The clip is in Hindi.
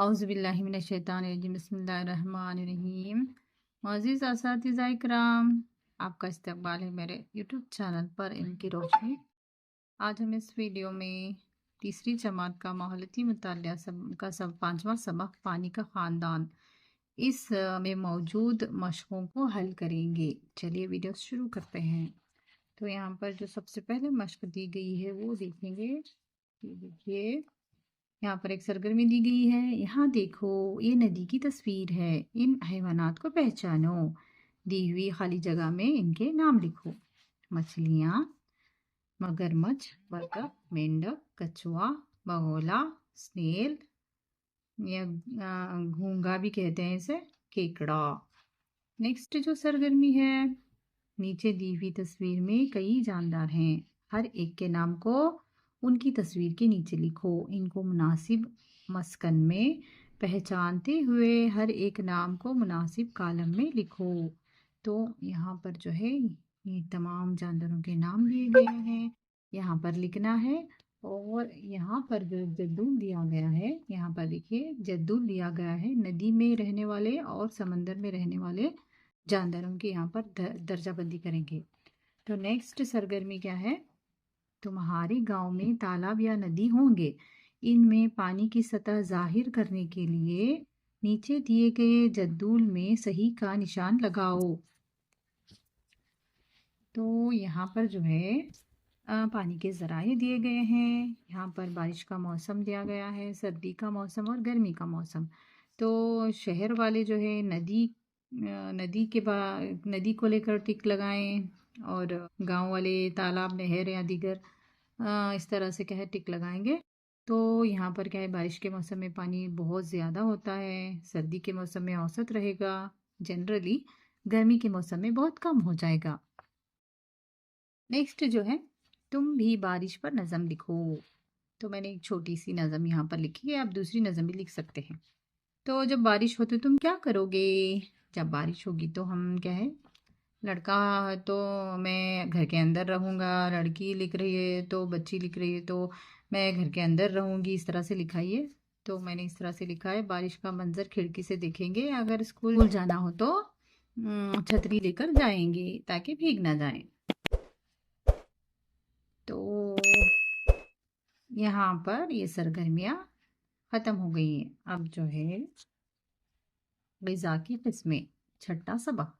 औज़ुबिल्लाहि मिनश्शैतानिर्रजीम बिस्मिल्लाहिर्रहमानिर्रहीम। मुअज़्ज़िज़ असातिज़ा इकराम, आपका इस्तकबाल है मेरे यूट्यूब चैनल पर इनकी रोशनी। आज हम इस वीडियो में तीसरी जमात का माहौलती मुतालिया का सब पाँचवा सबक पानी का ख़ानदान इस में मौजूद मशक़ों को हल करेंगे। चलिए वीडियो शुरू करते हैं। तो यहाँ पर जो सबसे पहले मशक़ दी गई है वो देखेंगे। ये देखिए, यहाँ पर एक सरगर्मी दी गई है। यहाँ देखो, ये नदी की तस्वीर है। इन हैवानात को पहचानो। दी हुई खाली जगह में इनके नाम लिखो। मछलियाँ, मगरमच्छ, बतख, मेंढक, कछुआ, बगोला, स्नेल या घोंघा भी कहते हैं इसे, केकड़ा। नेक्स्ट जो सरगर्मी है, नीचे दी हुई तस्वीर में कई जानदार हैं। हर एक के नाम को उनकी तस्वीर के नीचे लिखो। इनको मुनासिब मस्कन में पहचानते हुए हर एक नाम को मुनासिब कॉलम में लिखो। तो यहाँ पर जो है ये तमाम जानदारों के नाम दिए गए हैं, यहाँ पर लिखना है। और यहाँ पर जो जद्दूल दिया गया है, यहाँ पर देखिए जद्दूल दिया गया है नदी में रहने वाले और समंदर में रहने वाले जानदारों की यहाँ पर दर्जाबंदी करेंगे। तो नेक्स्ट सरगर्मी क्या है? तुम्हारे गांव में तालाब या नदी होंगे। इनमें पानी की सतह जाहिर करने के लिए नीचे दिए गए जद्दूल में सही का निशान लगाओ। तो यहाँ पर जो है पानी के ज़राए दिए गए हैं। यहाँ पर बारिश का मौसम दिया गया है, सर्दी का मौसम और गर्मी का मौसम। तो शहर वाले जो है नदी को लेकर टिक लगाएं, और गांव वाले तालाब, नहर या दीगर इस तरह से क्या है टिक लगाएंगे। तो यहाँ पर क्या है, बारिश के मौसम में पानी बहुत ज़्यादा होता है, सर्दी के मौसम में औसत रहेगा, जनरली गर्मी के मौसम में बहुत कम हो जाएगा। नेक्स्ट जो है, तुम भी बारिश पर नज़म लिखो। तो मैंने एक छोटी सी नज़म यहाँ पर लिखी है, आप दूसरी नज़म भी लिख सकते हैं। तो जब बारिश हो तो तुम क्या करोगे? जब बारिश होगी तो हम क्या है, लड़का तो मैं घर के अंदर रहूँगा, लड़की लिख रही है तो बच्ची लिख रही है तो मैं घर के अंदर रहूँगी, इस तरह से लिखा ही है। तो मैंने इस तरह से लिखा है, बारिश का मंजर खिड़की से देखेंगे, अगर स्कूल जाना हो तो छतरी लेकर जाएंगे ताकि भीग ना जाएं। तो यहाँ पर ये सरगर्मियाँ ख़त्म हो गई हैं। अब जो है ग़िज़ा की किस्में, छठा सबक।